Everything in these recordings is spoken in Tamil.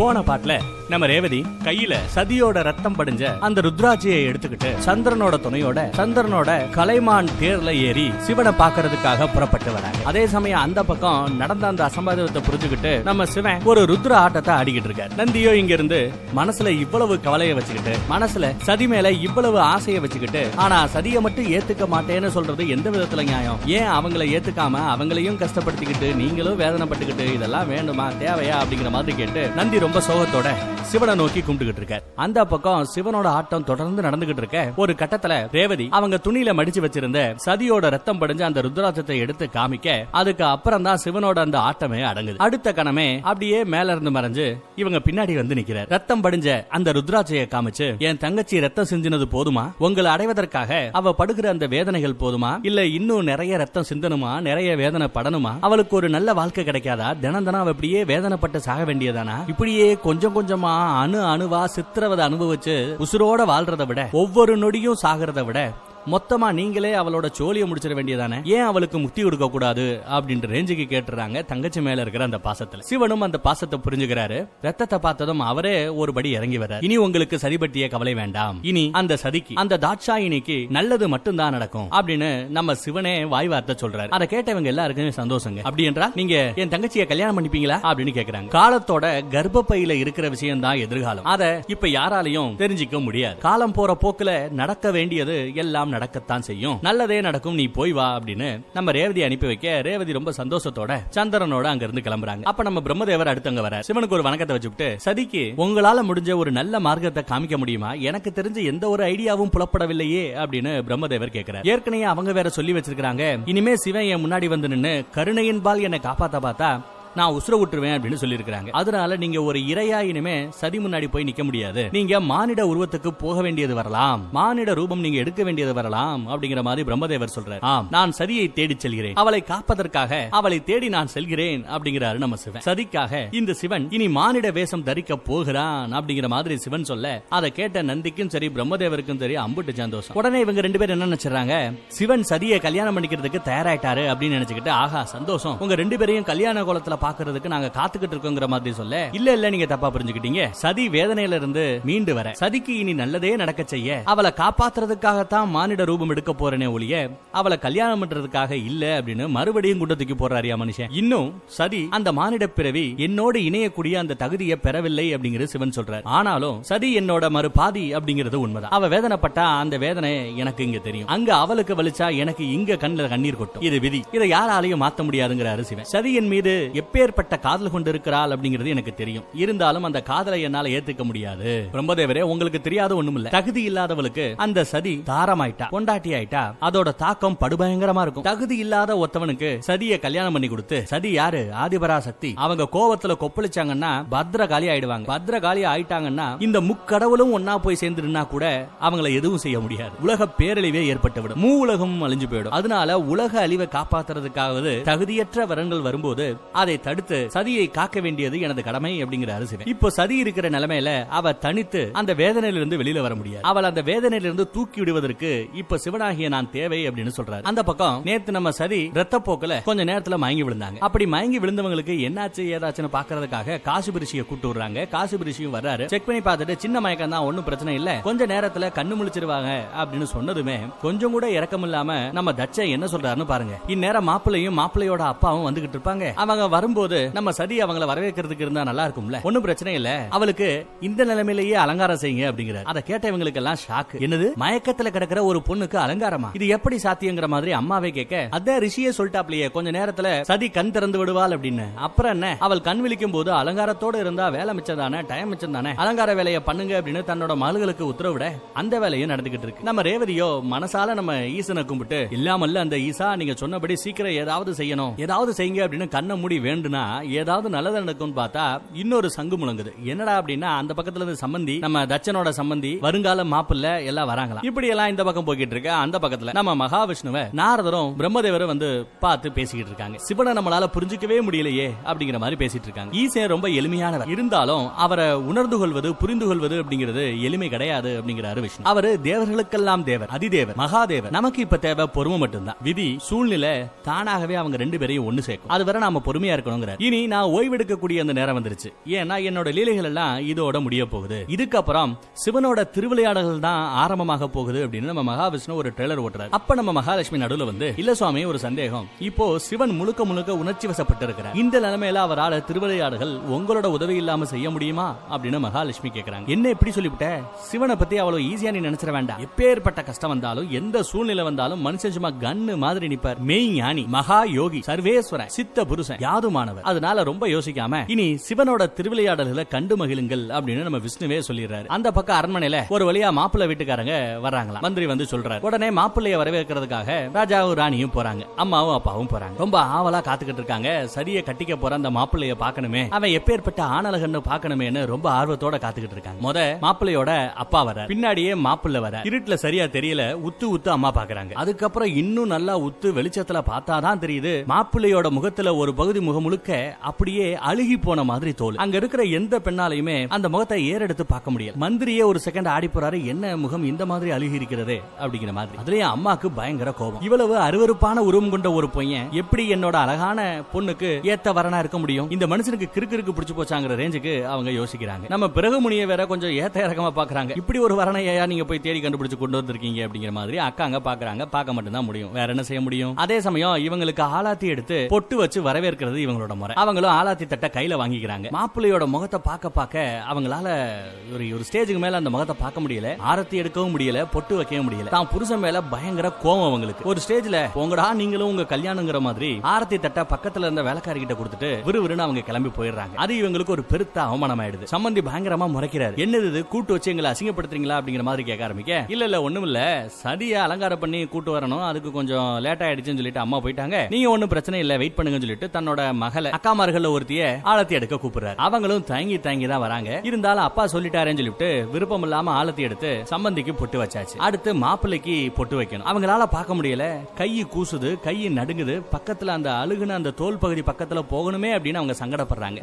போன பாட்டுல நம்ம ரேவதி கையில சதியோட ரத்தம் படிஞ்ச அந்த ருத்ராட்சியை எடுத்துக்கிட்டு சந்திரனோட துணையோட சந்திரனோட கலைமான் தேர்ல ஏறி சிவனை பாக்குறதுக்காக புறப்பட்டு வராங்க. அதே சமயம் அந்த பக்கம் நடந்த அந்த அசம்பாவிதத்தை புரிஞ்சுக்கிட்டு நம்ம சிவன் ஒரு ருத்ர ஆட்டத்தை ஆடிக்கிட்டு இருக்காரு. நந்தியோ இங்க இருந்து மனசுல இவ்வளவு கவலையை வச்சுக்கிட்டு, மனசுல சதி மேல இவ்வளவு ஆசையை வச்சுக்கிட்டு, ஆனா சதியை மட்டும் ஏத்துக்க மாட்டேன்னு சொல்றது எந்த விதத்துல நியாயம்? ஏன் அவங்களை ஏத்துக்காம அவங்களையும் கஷ்டப்படுத்திக்கிட்டு நீங்களும் வேதனைப்பட்டுக்கிட்டு இதெல்லாம் வேணுமா தேவையா அப்படிங்கிற மாதிரி கேட்டு நந்தி ரொம்ப சோகத்தோட சிவனை நோக்கி கும்பிட்டுக்கிட்டு இருக்க. அந்த பக்கம் சிவனோட ஆட்டம் தொடர்ந்து நடந்துகிட்டு இருக்க. ஒரு கட்டத்துல ரேவதி அவங்க துணியில மடிச்சு வச்சிருந்த சதியோட ரத்தம் படிஞ்ச அந்த ருத்ராட்சத்தை எடுத்து காமிக்க, அதுக்கு அப்புறம் தான் சிவனோட அந்த ஆட்டமே அடங்குது. அடுத்த கணமே அப்படியே மேல இருந்து மறைஞ்சு இவங்க பின்னாடி வந்து நிக்கிறார். ரத்தம் படிஞ்ச அந்த ருத்ராட்சையை காமிச்சு, என் தங்கச்சி ரத்தம் சிந்தினது போதுமா? உங்களை அடைவதற்காக அவ படுகிற அந்த வேதனைகள் போதுமா? இல்ல இன்னும் நிறைய ரத்தம் சிந்தனுமா? நிறைய வேதனை படணுமா? அவளுக்கு ஒரு நல்ல வாழ்க்கை கிடைக்காதா? தினம் தினம் அவ இப்படியே வேதனைப்பட்டு சாக வேண்டியதானா? இப்படியே கொஞ்சம் கொஞ்சமா அணுவா சித்திரவதை அனுபவிச்சு உசுரோட வாழ்றதை விட, ஒவ்வொரு நொடியும் சாகிறத விட மொத்தமா நீங்களே அவளோட சோழியை முடிச்சிட வேண்டியதானே? ஏன் அவளுக்கு முக்தி கொடுக்க கூடாது அப்படின்ற ரேஞ்சுக்கு கேட்டுறாங்க தங்கச்சி மேல இருக்கிற அந்த பாசத்துல. சிவனும் அந்த பாசத்தை புரிஞ்சுக்கிறாரு. ரத்தத்தை பார்த்ததும் அவரே ஒரு படி இறங்கி வர்றார். இனி உங்களுக்கு சதி பற்றிய கவலை வேண்டாம். இனி அந்த சதிக்கு, அந்த தாட்சாயினிக்கு நல்லது மட்டும்தான் நடக்கும் அப்படின்னு நம்ம சிவனே வாய் வார்த்தை சொல்றாரு. அதை கேட்டவங்க எல்லாருக்குமே சந்தோஷங்க. அப்படி என்றால் நீங்க என் தங்கச்சியை கல்யாணம் பண்ணிப்பீங்களா அப்படின்னு கேக்குறாங்க. காலத்தோட கர்ப்பப்பையில இருக்கிற விஷயம் தான் எதிர்காலம். அதை இப்ப யாராலையும் தெரிஞ்சிக்க முடியாது. காலம் போற போக்குல நடக்க வேண்டியது எல்லாம் நடக்கத்தான் செய்யும். நல்லதே நடக்கும், நீ போய் வா அப்படின்னு நம்ம ரேவதி அனுப்பி வைக்க, ரேவதி ரொம்ப சந்தோஷத்தோட சந்திரனோட அங்க இருந்து கிளம்புறாங்க. அப்ப நம்ம பிரம்மதேவர் அடுத்தங்க வர சிவனுக்கு ஒரு வணக்கத்தை வச்சுட்டு, சதிக்கு உங்களால முடிஞ்ச ஒரு நல்ல மார்க்கத்தை காமிக்க முடியுமா? எனக்கு தெரிஞ்ச எந்த ஒரு ஐடியாவும் புலப்படவில்லையே அப்படின்னு பிரம்மதேவர் கேட்கிறார். ஏற்கனவே அவங்க வேற சொல்லி வச்சிருக்காங்க, இனிமே சிவன் என் முன்னாடி வந்து நின்னு கருணையின்பால் என்னை காப்பாத்த பார்த்தா நான் உசுர விட்டுருவேன் அப்படின்னு சொல்லி இருக்காங்க. அதனால நீங்க ஒரு இறையா இனிமே சதி முன்னாடி போய் நிக்க முடியாது. நீங்க மானிட உருவத்துக்கு போக வேண்டியது வரலாம், மானிட ரூபம் நீங்க எடுக்க வேண்டியது வரலாம் அப்படிங்கிற மாதிரி பிரம்மதேவர் சொல்றாரு. நான் சதியை தேடி செல்கிறேன், அவளை காப்பதற்காக அவளை தேடி நான் செல்கிறேன் அப்படிங்கிறாரு நம்ம சிவன். சதிக்காக இந்த சிவன் இனி மானிட வேஷம் தரிக்க போகிறான் அப்படிங்கிற மாதிரி சிவன் சொல்ல, அதை கேட்ட நந்திக்கும் சரி பிரம்மதேவருக்கும் சரி அம்புட்டு சந்தோஷம். உடனே இவங்க ரெண்டு பேரும் என்ன நினைச்சாங்க, சிவன் சதியை கல்யாணம் பண்ணிக்கிறதுக்கு தயாராயிட்டாரு அப்படின்னு நினைச்சுக்கிட்டு, ஆஹா சந்தோஷம், உங்க ரெண்டு பேரையும் கல்யாண கோலத்துல பாக்குறதுக்கு நாங்க காத்துக்கிட்டு இருக்கோங்கிற மாதிரி சொல்ல, இல்ல நீங்க தப்பா புரிஞ்சுக்கிட்டீங்க. சதி வேதனையில இருந்து மீண்டு வர, சதிக்கு இனி நல்லதே நடக்க செய்ய, அவளை காப்பாத்துறதுக்காகத்தான் மானிட ரூபம் எடுக்க போறேனே ஒழிய அவளை கல்யாணம் பண்றதுக்காக இல்ல அப்படின்னு மறுபடியும் குண்டத்துக்கு போறாரியா மனுஷன். இன்னும் சதி அந்த மானிட பிறவி என்னோடு இணையக்கூடிய அந்த தகுதியை பெறவில்லை அப்படிங்கிறது சிவன் சொல்றாரு. ஆனாலும் சதி என்னோட மறுபாதி அப்படிங்கிறது உண்மைதான். அவ வேதனைப்பட்டா அந்த வேதனை எனக்கு இங்க தெரியும், அங்க அவளுக்கு வலிச்சா எனக்கு இங்க கண்ணில் கண்ணீர் கொட்டும். இது விதி, இதை யாராலையும் மாத்த முடியாதுங்கிறாரு சிவன். சதியின் மீது எப்பேற்பட்ட காதல் கொண்டு இருக்கிறாள் அப்படிங்கிறது எனக்கு தெரியும், இருந்தாலும் அந்த காதலை என்னால ஏத்துக்க முடியாது. பிரம்மதேவரே, உங்களுக்கு தெரியாத ஒண்ணும் இல்ல, தகுதி இல்லாதவளுக்கு அந்த சதி தாரமாயிட்டா, பொண்டாட்டி ஆயிட்டா அதோட தாக்கம் படுபயங்கரமா இருக்கும். தகுதி இல்லாத ஒருத்தவனுக்கு சதியை கல்யாணம் பண்ணி கொடுத்து, சதி யாரு? ஆதிபராசக்தி. அவங்க கோவத்துல கொப்பளிச்சாங்கன்னா பத்ரகாளி ஆயிடுவாங்க. பத்ரகாளி ஆயிட்டாங்கன்னா இந்த முக்கடவுளும் ஒன்னா போய் சேர்ந்துருந்தா கூட அவங்களை எதுவும் செய்ய முடியாது. உலக பேரழிவே ஏற்பட்டுவிடும், மூ உலகமும் அழிஞ்சு போயிடும். அதனால உலக அழிவை காப்பாத்துறதுக்காவது தகுதியற்ற வரங்கள் வரும்போது அதை தடுத்து சதியை காக்க வேண்டியது எனது கடமை அப்படிங்கிறாரு சிவன். இப்போ சதி இருக்கிற நிலைமையில அவ தனித்து அந்த வேதனையிலிருந்து வெளியில வர முடியாது. அவள் அந்த வேதனையிலிருந்து தூக்கி விடுவதற்கு இப்ப சிவனாகிய நான் தேவை அப்படின்னு சொல்றாரு. அந்த பக்கம் நேத்து நம்ம சதி ரத்த போக்குல கொஞ்ச நேரத்துல மயங்கி விழுந்தாங்க. அப்படி மயங்கி விழுந்தவங்களுக்கு என்னாச்சு ஏதாச்சுன்னு பாக்குறதுக்காக காசிபரிசியை கூட்டு விடுறாங்க. காசிபரிசியும் வர்றாரு. செக் பண்ணி பார்த்துட்டு சின்ன மயக்கம் தான், ஒன்னும் பிரச்சனை இல்ல, கொஞ்ச நேரத்துல கண்ணு முழிச்சிருவாங்க அப்படின்னு சொன்னதுமே கொஞ்சம் கூட இறக்கம் இல்லாம நம்ம தட்ச என்ன சொல்றாருன்னு பாருங்க. இந்நேரம் மாப்பிள்ளையும் மாப்பிள்ளையோட அப்பாவும் வந்துகிட்டு இருப்பாங்க. அவங்க வரும்போது நம்ம சதி அவங்கள வரவேற்கிறதுக்கு இருந்தா நல்லா இருக்கும்ல, ஒன்னும் பிரச்சனை இல்ல, அவளுக்கு இந்த நிலைமையிலேயே அலங்காரம் செய்யுங்க அப்படிங்கிறார். அதை கேட்டவங்களுக்கு எல்லாம் ஷாக். என்னது, மயக்கத்துல கிடக்கிற ஒரு பொண்ணுக்கு அலங்காரமா? இது எப்படி சாத்தியங்கிற மாதிரி அம்மாவே கேட்க, அதான் ரிஷியே சொல்லிட்டாப்லையே கொஞ்ச நேரத்துல சதி கண் திறந்து விடுவாள் அப்படின்னு. அப்புறம் என்ன, அவள் கண் விழிக்கும் போது அலங்காரத்தோட இருந்தா வேலை மிச்சம் தானே, டைம் மிச்சம் தானே, அலங்கார வேலையை பண்ணுங்க அப்படின்னு தன்னோட மகளுக்கு உத்தரவிட அந்த வேலையும் நடந்துகிட்டு இருக்கு. நம்ம ரேவதியோ மனசால நம்ம ஈசனை கும்பிட்டு, இல்லாமல்ல அந்த ஈசா நீங்க சொன்னபடி சீக்கிரம் ஏதாவது செய்யணும், ஏதாவது செய்யுங்க அப்படின்னு கண்ண மூடி வேண்டுனா ஏதாவது நல்லது நடக்கும் பார்த்தா இன்னொரு சங்கு முழங்குது. என்னடா அப்படின்னா அந்த பக்கத்துல இருந்து சம்பந்தி, நம்ம தச்சனோட சம்பந்தி, வருங்கால மாப்பிள்ள எல்லாம் வராங்களாம். இப்படி எல்லாம் இந்த பக்கம் போய்கிட்டு இருக்க. அந்த பக்கத்துல நம்ம மகாவிஷ்ணுவை நாரதரும் பிரம்மதேவரும் வந்து பார்த்து பேசிக்கிட்டு இருக்காங்க. சிவனை நம்மளால புரிஞ்சுக்கவே முடியலையே அப்படிங்கிற மாதிரி பேசிட்டு இருக்காங்க. ஈசன் ரொம்ப எளிமையானவர், இருந்தாலும் அவரை உணர்ந்து கொள்வது புரிந்து கொள்வது அப்படிங்கிறது எளிமை கிடையாது அப்படிங்கிறாரு விஷ்ணு. அவரு தேவர்களுக்கெல்லாம் தேவர், அதிதேவர், மகாதேவர். நமக்கு இப்ப தேவை பொறுமை மட்டும்தான். விதி சூழ்நிலை தானாகவே அவங்க ரெண்டு பேரையும் ஒண்ணு சேர்க்கும். அதுவரை நாம பொறுமையா இருக்கணும். இருக்கணுங்கிறார். இனி நான் ஓய்வெடுக்கக்கூடிய அந்த நேரம் வந்துருச்சு. ஏன்னா என்னோட லீலைகள் எல்லாம் இதோட முடிய போகுது. இதுக்கப்புறம் சிவனோட திருவிளையாடல்கள் தான் ஆரம்பமாக போகுது அப்படின்னு நம்ம மகாவிஷ்ணு ஒரு ட்ரெய்லர் ஓட்டுறாரு. அப்ப நம்ம மகாலட்சுமி நடுவுல வந்து, இல்ல சுவாமி ஒரு சந்தேகம், இப்போ சிவன் முழுக்க முழுக்க உணர்ச்சி வசப்பட்டு இருக்கிறார். இந்த நிலைமையில அவரால் திருவிளையாடல்கள் உங்களோட உதவி இல்லாம செய்ய முடியுமா அப்படின்னு மகாலட்சுமி கேக்குறாங்க. என்ன எப்படி சொல்லிவிட்ட? சிவனை பத்தி அவ்வளவு ஈஸியா நீ நினைச்சிட வேண்டாம். எப்பேற்பட்ட கஷ்டம் வந்தாலும் எந்த சூழ்நிலை வந்தாலும் மனுஷன் சும்மா கண்ணு மாதிரி நிப்பார். மெய் ஞானி, மகா யோகி, சர்வேஸ்வரன், சித்த புருஷன், யாதுமானவர். அதனால ரொம்ப யோசிக்காம இனி சிவனோட திருவிளையாடல்களை கண்டு மகிழுங்கள் அப்படின்னு நம்ம விஷ்ணுவே சொல்லிடுறாரு. அந்த பக்கம் அரண்மனையில ஒரு வழியா மாப்பிள்ளை வீட்டுக்காரங்க வர்றாங்களா. மந்திரி வந்து சொல்றாரு. உடனே மாப்பிள்ளைய வரவேற்கிறதுக்காக ராஜாவும் ராணியும் போறாங்க. அம்மாவும் அப்பாவும் போறாங்க. ரொம்ப ஆவலா காத்துக்கிட்டு இருக்காங்க. சரியா கட்டிக்க போற அந்த மாப்பிள்ளைய பாக்கணுமே, அவன் எப்பேற்பட்ட ஆணழகன்னு பாக்கணுமேன்னு ரொம்ப ஆர்வத்தோட காத்துக்கிட்டு இருக்காங்க. முத மாப்பிள்ளையோட அப்பா வர, பின்னாடியே மாப்பிள்ளை வர. இருட்டுல சரியா தெரியல, உத்து உத்து அம்மா பாக்குறாங்க. அதுக்கப்புறம் இன்னும் நல்லா உத்து வெளிச்சத்துல பார்த்தாதான் தெரியுது, மாப்பிள்ளையோட முகத்துல ஒரு பகுதி முகம் முழுக்க அப்படியே அழுகி போன மாதிரி தோல். அங்க இருக்கிற எந்த பெண்ணாலையுமே அந்த முகத்தை ஏறெடுத்து பார்க்க முடியல. மந்திரியே ஒரு செகண்ட் ஆடி போறாரு, என்ன முகம் இந்த மாதிரி அழுகி இருக்கிறதே அப்படிங்கிற மாதிரி. அதுலயே அம்மாக்கு பயங்கர கோபம். இவ்வளவு அருவருப்பான உருவம் கொண்ட ஒரு பையன் எப்படி என்னோட அழகான பொண்ணுக்கு ஏத்த வரனா இருக்க முடியும்? இந்த மனுஷனுக்கு கிறுக்கு பிடிச்சு போச்சாங்கிற ரேஞ்சுக்கு அவங்க யோசிக்கிறாங்க. நம்ம பிறகு முனிய வேற கொஞ்சம் ஏத்த இறக்கமா பாக்குறாங்க. இப்படி ஒரு வரணையா நீங்க போய் தேடி கண்டுபிடிச்சு கொண்டு வந்திருக்கீங்க அப்படிங்கிற மாதிரி அக்காங்க பாக்குறாங்க. பார்க்க மட்டும் தான் முடியும், வேற என்ன செய்ய முடியும்? அதே சமயம் இவங்களுக்கு ஆலாத்தி எடுத்து பொட்டு வச்சு வரவேற்கிறது இவங்களோட முறை. அவங்களும் ஆலாத்தி தட்ட கையில வாங்கிக்கிறாங்க. மாப்பிள்ளையோட முகத்தை பார்க்க அவங்களால ஒரு ஸ்டேஜுக்கு மேல அந்த முகத்தை பார்க்க முடியல, ஆரத்தி எடுக்கவும் முடியல, பொட்டு வைக்கவும் முடியல. தான் புருஷன் மேல பயங்கர கோவம் அவங்களுக்கு. ஒரு ஸ்டேஜ்ல உங்கடா நீங்களும் உங்க கல்யாணங்கிற மாதிரி ஆரத்தி தட்ட பக்கத்துல இருந்த வேலைக்காரி கிட்ட கொடுத்துட்டு விறுவிறுன்னு அவங்க கிளம்பி போயிடுறாங்க. அது இவங்களுக்கு ஒரு பெருத்த அவமானம் ஆயிடுது. சம்பந்தி பயங்கரமா முறைக்கிறாரு. என்னது கூட்டு வச்சு எங்களை அசிங்கப்படுத்துறீங்களா அப்படிங்கிற மாதிரி கேட்க ஆரம்பிக்க, இல்ல ஒண்ணும் இல்ல, சதிய அலங்காரம் பண்ணி கூட்டு வரணும், அதுக்கு கொஞ்சம் லேட் ஆயிடுச்சுன்னு சொல்லிட்டு அம்மா போயிட்டாங்க, நீங்க ஒண்ணும் பிரச்சனை இல்ல வெயிட் பண்ணுங்கன்னு சொல்லிட்டு தன்னோட மகளை அக்காமார்கள் ஒருத்திய ஆலத்தி எடுக்க கூப்பிடுறாரு. அவங்களும் தயங்கி தான் வராங்க. இருந்தாலும் அப்பா சொல்லிட்டாரேன்னு சொல்லிட்டு விருப்பம் இல்லாம ஆலத்தி எடுத்து சம்பந்திக்கு பொட்டு வச்சாச்சு. அடுத்து மாப்பிள்ளைக்கு பொட்டு வைக்கணும். அவங்களால பார்க்க முடியல, கை கூசுது, கை நடுங்குது. பக்கத்துல அந்த அழுகுன அந்த தோல் பகுதி பக்கத்துல போகணுமே அப்படின்னு அவங்க சங்கடப்படுறாங்க.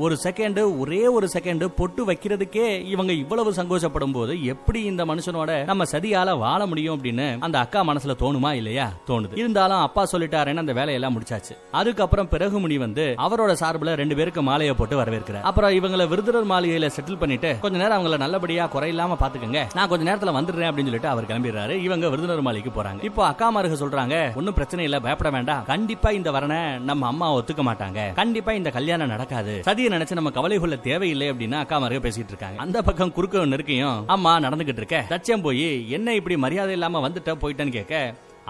ஒரே ஒரு செகண்ட் பொட்டு வைக்கிறதுக்கே இவங்க இவ்வளவு சங்கோஷப்படும் போது எப்படி இந்த மனுஷனோட நம்ம சதியால வாழ முடியும் அப்படின்னு அந்த அக்கா மனசுல தோணுமா இல்லையா? தோணுது. இருந்தாலும் அப்பா சொல்லிட்டாருன்னு அந்த வேலையெல்லாம் முடிச்சாச்சு. அதுக்கப்புறம் பிறகு முனி வந்து அவரோட சார்புல 2 பேருக்கு மாலையை போட்டு வரவேற்கிறார். அப்புறம் இவங்களை விருதுரர் மாளிகையில செட்டில் பண்ணிட்டு கொஞ்ச நேரம் அவங்கள நல்லபடியா குறையில்லாம பாத்துக்கங்க, நான் கொஞ்ச நேரத்துல வந்துடுறேன் அப்படின்னு சொல்லிட்டு அவர் கிளம்பிடுறாரு. இவங்க விருதுநர் மாளிகைக்கு போறாங்க. இப்போ அக்காமாருக்கு சொல்றாங்க, ஒன்னும் பிரச்சனை இல்ல, பயப்பட வேண்டாம், கண்டிப்பா இந்த வரனை நம்ம அம்மா ஒத்துக்க மாட்டாங்க, கண்டிப்பா இந்த கல்யாணம் நடக்காது, சதியை நினைச்சு நம்ம கவலை கொள்ள தேவையில்லை அப்படின்னு அக்காமாருக்கு பேசிட்டு இருக்காங்க. அந்த பக்கம் குறுக்க நெருக்கையும் அம்மா நடந்துகிட்டு இருக்க, தச்சம் போய் என்ன இப்படி மரியாதை இல்லாம வந்துட்ட போயிட்டேன்னு கேட்க,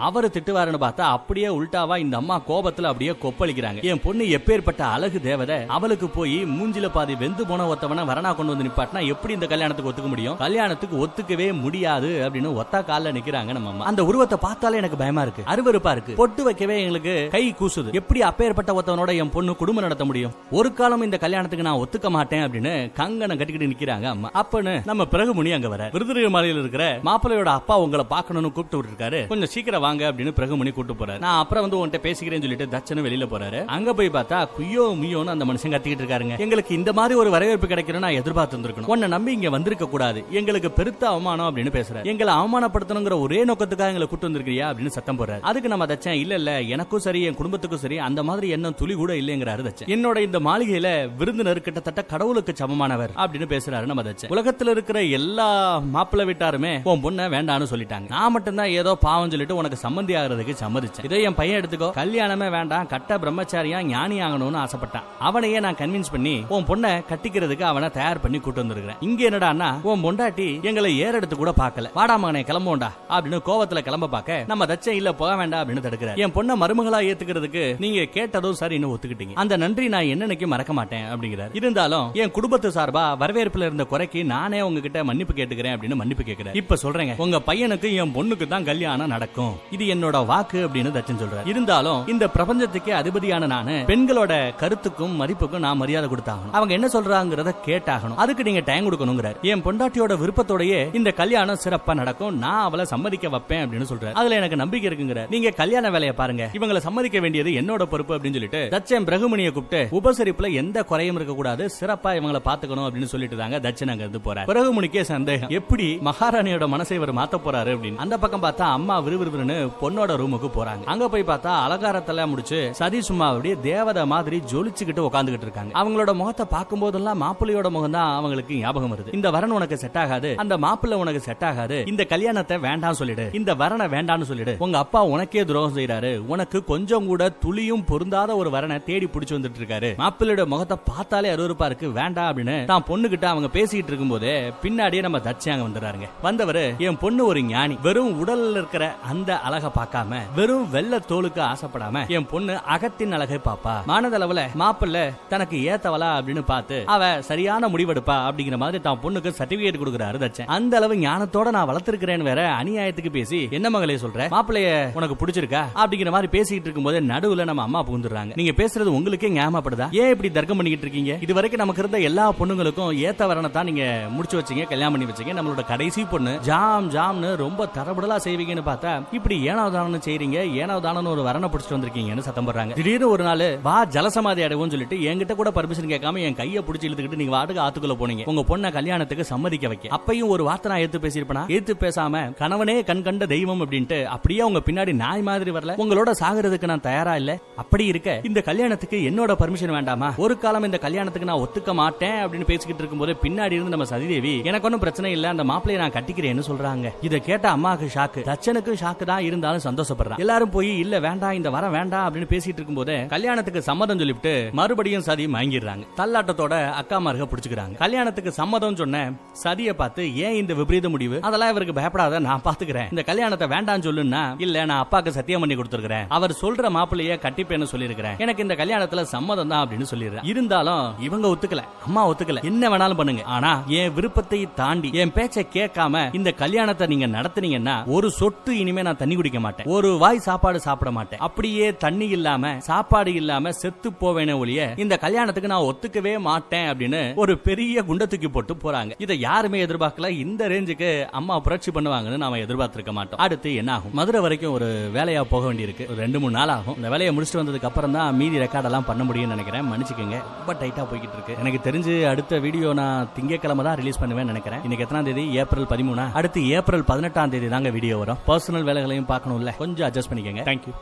அவரு திட்டுவாருன்னு பார்த்தா அப்படியே உல்டாவா இந்த அம்மா கோபத்துல அப்படியே கொப்பளிக்கிறாங்க. என் பொண்ணு எப்பேற்பட்ட அழகு தேவதை, அவளுக்கு போய் மூஞ்சில பாதி வெந்து போன ஒத்தவன வரனா கொண்டு வந்து நிப்பாட்டினா எப்படி இந்த கல்யாணத்துக்கு ஒத்துக்க முடியும்? கல்யாணத்துக்கு ஒத்துக்கவே முடியாது அப்படின்னு ஒத்த கால நிக்கிறாங்க நம்ம அம்மா. அந்த உருவத்தை பார்த்தாலே எனக்கு பயமா இருக்கு, அருவருப்பா இருக்கு. பொட்டு வைக்கவே எங்களுக்கு கை கூசுது. எப்படி அப்பேற்பட்ட ஒத்தவனோட என் பொண்ணு குடும்பம் நடத்த முடியும்? ஒரு காலம் இந்த கல்யாணத்துக்கு நான் ஒத்துக்க மாட்டேன் அப்படின்னு கங்கணம் கட்டிக்கிட்டு நிக்கிறாங்க அம்மா. அப்பன்னு நம்ம பிறகு முனி அங்க வர, விருதுநகர் மாலையில் இருக்கிற மாப்பிள்ளையோட அப்பா உங்களை பார்க்கணும்னு கூப்பிட்டு விட்டுருக்காரு, கொஞ்சம் சீக்கிரம் வாங்க அப்படின்னு பிரகுமணி கூட்டு போறாரு. நான் அப்புறம் வந்து உன்கிட்ட பேசிக்கிறேன்னு சொல்லிட்டு தச்சனும் வெளியில போறாரு. அங்க போய் பார்த்தா குய்யோ முய்யோன்னு அந்த மனுஷன் கத்திக்கிட்டு இருக்காருங்க. எங்களுக்கு இந்த மாதிரி ஒரு வரவேற்பு கிடைக்கணும் நான் எதிர்பார்த்து வந்திருக்கணும், உன்னை நம்பி இங்க வந்திருக்க கூடாது, எங்களுக்கு பெருத்த அவமானம் அப்படின்னு பேசுறாரு. எங்களை அவமானப்படுத்தணுங்கிற ஒரே நோக்கத்துக்காக எங்களை கூட்டு வந்திருக்கிறியா அப்படின்னு சத்தம் போறாரு. அதுக்கு நம்ம தச்சன் இல்ல எனக்கும் சரி என் குடும்பத்துக்கும் சரி அந்த மாதிரி எண்ணம் துளி கூட இல்லைங்கிறாரு தச்சன். என்னோட இந்த மாளிகையில விருந்தினர் கிட்டத்தட்ட கடவுளுக்கு சமமானவர் அப்படின்னு பேசுறாரு நம்ம தச்சன். உலகத்துல இருக்கிற எல்லா மாப்பிள்ளை வீட்டாருமே உன் பொண்ணை வேண்டான்னு சொல்லிட்டாங்க, நான் மட்டும்தான் ஏதோ பாவம் சொல்லிட்டு உனக்கு சம்பந்தி ஆகிறதுக்கு சம்மதிச்சேன். இதை என் பையன் எடுத்துக்கோ, கல்யாணமே வேண்டாம், கட்ட பிரம்மச்சாரியா ஞானி ஆகணும்னு ஆசைப்பட்டான். அவனையே நான் கன்வின்ஸ் பண்ணி உன் பொண்ணை கட்டிக்கிறதுக்கு அவனை தயார் பண்ணி கூட்டு வந்திருக்கிறேன். இங்க என்னடான்னா உன் பொண்டாட்டி எங்களை ஏறெடுத்து கூட பார்க்கல, வாடா மகனே கிளம்போண்டா அப்படின்னு கோவத்துல கிளம்ப பார்க்க நம்ம தச்சன் இல்ல போக வேண்டாம் அப்படின்னு தடுக்கிறார். என் பொண்ணை மருமகளா ஏத்துக்கிறதுக்கு நீங்க கேட்டதும் சரின்னு ஒத்துக்கிட்டீங்க, அந்த நன்றி நான் என்னன்னைக்கு மறக்க மாட்டேன் அப்படிங்கிறார். இருந்தாலும் என் குடும்பத்து சார்பா வரவேற்புல இருந்த குறைக்கு நானே உங்ககிட்ட மன்னிப்பு கேட்டுக்கிறேன் அப்படின்னு மன்னிப்பு கேட்கிறேன். இப்ப சொல்றேங்க, உங்க பையனுக்கு என் பொண்ணுக்கு தான் கல்யாணம் நடக்கும், இது என்னோட வாக்கு அப்படின்னு தச்சன் சொல்றாரு. இருந்தாலும் இந்த பிரபஞ்சத்துக்கே அதிபதியான நானு பெண்களோட கருத்துக்கும் மதிப்புக்கும் நான் மரியாதை கொடுத்தாகணும், அவங்க என்ன சொல்றாங்கறத கேட்டாகணும், அதுக்கு நீங்க டைம் கொடுக்கணுங்கிறார். என் பொண்டாட்டியோட விருப்பத்தோடயே இந்த கல்யாணம் சிறப்பா நடக்கும், நான் அவளை சம்மதிக்க வைப்பேன் அப்படின்னு சொல்றாரு. அதுல எனக்கு நம்பிக்கை இருக்குங்கிற, நீங்க கல்யாண வேலையை பாருங்க, இவங்களை சம்மதிக்க வேண்டியது என்னோட பொறுப்பு அப்படின்னு சொல்லிட்டு தச்சன் பிரகுமணியை கூப்பிட்டு உபசரிப்புல எந்த குறையும் இருக்க கூடாது, சிறப்பா இவங்களை பாத்துக்கணும் அப்படின்னு சொல்லிட்டு தாங்க தச்சன் அங்க இருந்து போறாரு. பிரகுமணிக்கே சந்தேகம், எப்படி மகாராணியோட மனசை இவர் மாத்த போறாரு அப்படின்னு. அந்த பக்கம் பார்த்தா அம்மா விறுவிறுன்னு பொண்ணோட ரூமுக்கு போறாங்க. அங்க போய் பார்த்தா அலங்காரத்தெல்லாம் முடிச்சு சதி சும்மா அப்படியே தேவதை மாதிரி ஜொலிச்சுக்கிட்டு உட்காந்துக்கிட்டு இருக்காங்க. அவங்களோட முகத்தை பார்க்கும் போதெல்லாம் மாப்பிள்ளையோட முகம் தான் அவங்களுக்கு ஞாபகம் வருது. இந்த வரன் உனக்கு செட் ஆகாது, அந்த மாப்பிள்ளை உனக்கு செட் ஆகாது, இந்த கல்யாணத்தை வேண்டாம் சொல்லிடு, இந்த வரனை வேண்டாம்னு சொல்லிடு, உங்க அப்பா உனக்கே துரோகம் செய்யறாரு, உனக்கு கொஞ்சம் கூட துளியும் பொருந்தாத ஒரு வரனை தேடி பிடிச்சு வந்துட்டு இருக்காரு, மாப்பிள்ளையோட முகத்தை பார்த்தாலே அருவருப்பா இருக்கு, வேண்டாம் அப்படின்னு தான் பொண்ணு கிட்ட அவங்க பேசிட்டு இருக்கும் போதே பின்னாடியே நம்ம தச்சாங்க வந்துறாருங்க. வந்தவரு என் பொண்ணு ஒரு ஞானி, வெறும் உடல்ல இருக்கிற அந்த அழகை பார்க்காம வெறும் வெள்ள தோலுக்கு ஆசைப்படாம என் பொண்ணு அகத்தின் அழகை பாப்பா, மானதளவுல மாப்பிள்ள தனக்கு ஏத்தவளா அப்படின்னு பார்த்து அவ சரியான முடிவெடுப்பா அப்படிங்கிற மாதிரி தான் பொண்ணுக்கு சர்டிபிகேட் கொடுக்கறாரு தச்சன். அந்த அளவு ஞானத்தோட நான் வளர்த்திருக்கிறேன் வேற அநியாயத்துக்கு பேசி என்ன மகளே சொல்ற, மாப்பிள்ளைய உனக்கு பிடிச்சிருக்கா அப்படிங்கிற மாதிரி பேசிட்டு இருக்கும் போது நடுவுல நம்ம அம்மா புகுந்துறாங்க. நீங்க பேசுறது உங்களுக்கே ஞாபகப்படுதா, ஏன் இப்படி தர்க்கம் பண்ணிக்கிட்டு இருக்கீங்க, இது வரைக்கும் நமக்கு இருந்த எல்லா பொண்ணுங்களுக்கும் ஏத்த வரனை தான் நீங்க முடிச்சு வச்சீங்க, கல்யாணம் பண்ணி வச்சீங்க, நம்மளோட கடைசி பொண்ணு ஜாம் ஜாம்னு ரொம்ப தரபடலா செய்வீங்கன்னு பார்த்தா இப்படி ஏனாவதானு செய்றீங்க, ஏனாவதானு ஒரு வரனை பிடிச்சிட்டு வந்திருக்கீங்கன்னு சத்தம் போடுறாங்க. திடீர்னு ஒரு நாள் வா ஜலசமாதி அடைவோம் சொல்லிட்டு என்கிட்ட கூட பர்மிஷன் கேட்காம என் கையை பிடிச்சி இழுத்துக்கிட்டு நீங்க வாட்டுக்கு ஆத்துக்குள்ள போனீங்க உங்க பொண்ணை கல்யாணத்துக்கு சம்மதிக்க வைக்க. அப்பையும் ஒரு வார்த்தை நான் எடுத்து பேசியிருப்பேனா, எடுத்து பேசாம கணவனே கண் கண்ட தெய்வம் அப்படின்ட்டு அப்படியே உங்க பின்னாடி நாய் மாதிரி வரல, உங்களோட சாகிறதுக்கு நான் தயாரா இல்ல, அப்படி இருக்க இந்த கல்யாணத்துக்கு என்னோட பர்மிஷன் வேண்டாமா, ஒரு காலம் இந்த கல்யாணத்துக்கு நான் ஒத்துக்க மாட்டேன் அப்படின்னு பேசிக்கிட்டு இருக்கும்போது பின்னாடி இருந்து நம்ம சதிதேவி எனக்கு ஒன்னும் பிரச்சனை இல்ல, அந்த மாப்பிளையை நான் கட்டிக்கிறேன்னு சொல்றாங்க. இதை கேட்ட அம்மாவுக்கு ஷாக்கு, தச்சனுக்கு ஷாக்கு தான், இருந்தாலும் சந்தோஷப்படுறான். எல்லாரும் போய் இல்ல வேண்டாம் இந்த வர வேண்டாம் அப்படின்னு பேசிட்டு இருக்கும் போது கல்யாணத்துக்கு சம்மதம் சொல்லிவிட்டு மறுபடியும் சதி மயங்கிடுறாங்க. தள்ளாட்டத்தோட அக்கா மார்க பிடிச்சுக்கிறாங்க. கல்யாணத்துக்கு சம்மதம் சொன்ன சதியை பார்த்து ஏன் இந்த விபரீத முடிவு, அதெல்லாம் இவருக்கு பயப்படாத நான் பாத்துக்கிறேன், இந்த கல்யாணத்தை வேண்டாம் சொல்லுன்னா இல்ல நான் அப்பாக்கு சத்தியம் பண்ணி கொடுத்துருக்கேன், அவர் சொல்ற மாப்பிள்ளைய கட்டிப்பேன்னு சொல்லிருக்கிறேன், எனக்கு இந்த கல்யாணத்துல சம்மதம் தான் அப்படின்னு சொல்லிடுறேன். இருந்தாலும் இவங்க ஒத்துக்கல, அம்மா ஒத்துக்கல, என்ன வேணாலும் பண்ணுங்க, ஆனா என் விருப்பத்தை தாண்டி என் பேச்சை கேட்காம இந்த கல்யாணத்தை நீங்க நடத்துனீங்கன்னா ஒரு சொட்டு இனிமே நான் தண்ணி குடிக்க மாட்டேன், ஒரு வாய் சாப்பாடு சாப்பிட மாட்டேன், அப்படியே தண்ணி இல்லாம சாப்பாடு இல்லாம செத்து போவேனே ஒழிய இந்த கல்யாணத்துக்கு நான் ஒத்துக்கவே மாட்டேன் அப்படின்னு ஒரு பெரிய குண்டை தூக்கி போட்டு போறாங்க. இதை யாருமே எதிர்பார்க்கல, இந்த ரேஞ்சுக்கு அம்மா புரட்சி பண்ணுவாங்கன்னு நாம எதிர்பார்த்திருக்க மாட்டோம். அடுத்து என்ன ஆகும், மதுரை வரைக்கும் ஒரு வேலையா போக வேண்டியிருக்கு, 2-3 நாள் ஆகும். இந்த வேலையை முடிச்சுட்டு வந்ததுக்கு அப்புறம் தான் மீதி ரெக்கார்ட் எல்லாம் பண்ண முடியும்னு நினைக்கிறேன், மன்னிச்சுக்கோங்க, ரொம்ப டைட்டா போய்கிட்டு இருக்கு. எனக்கு தெரிஞ்சு அடுத்த வீடியோ நான் திங்கட்கிழமை தான் ரிலீஸ் பண்ணுவேன் நினைக்கிறேன். இன்னைக்கு எத்தனாம் தேதி, ஏப்ரல் 13, அடுத்து ஏப்ரல் 18 தாங்க வீடியோ வரும். பர்சனல் வேலைகளையும் பார்க்கணும்ல, கொஞ்சம் அட்ஜஸ்ட் பண்ணிக்கங்க. தேங்க்யூ.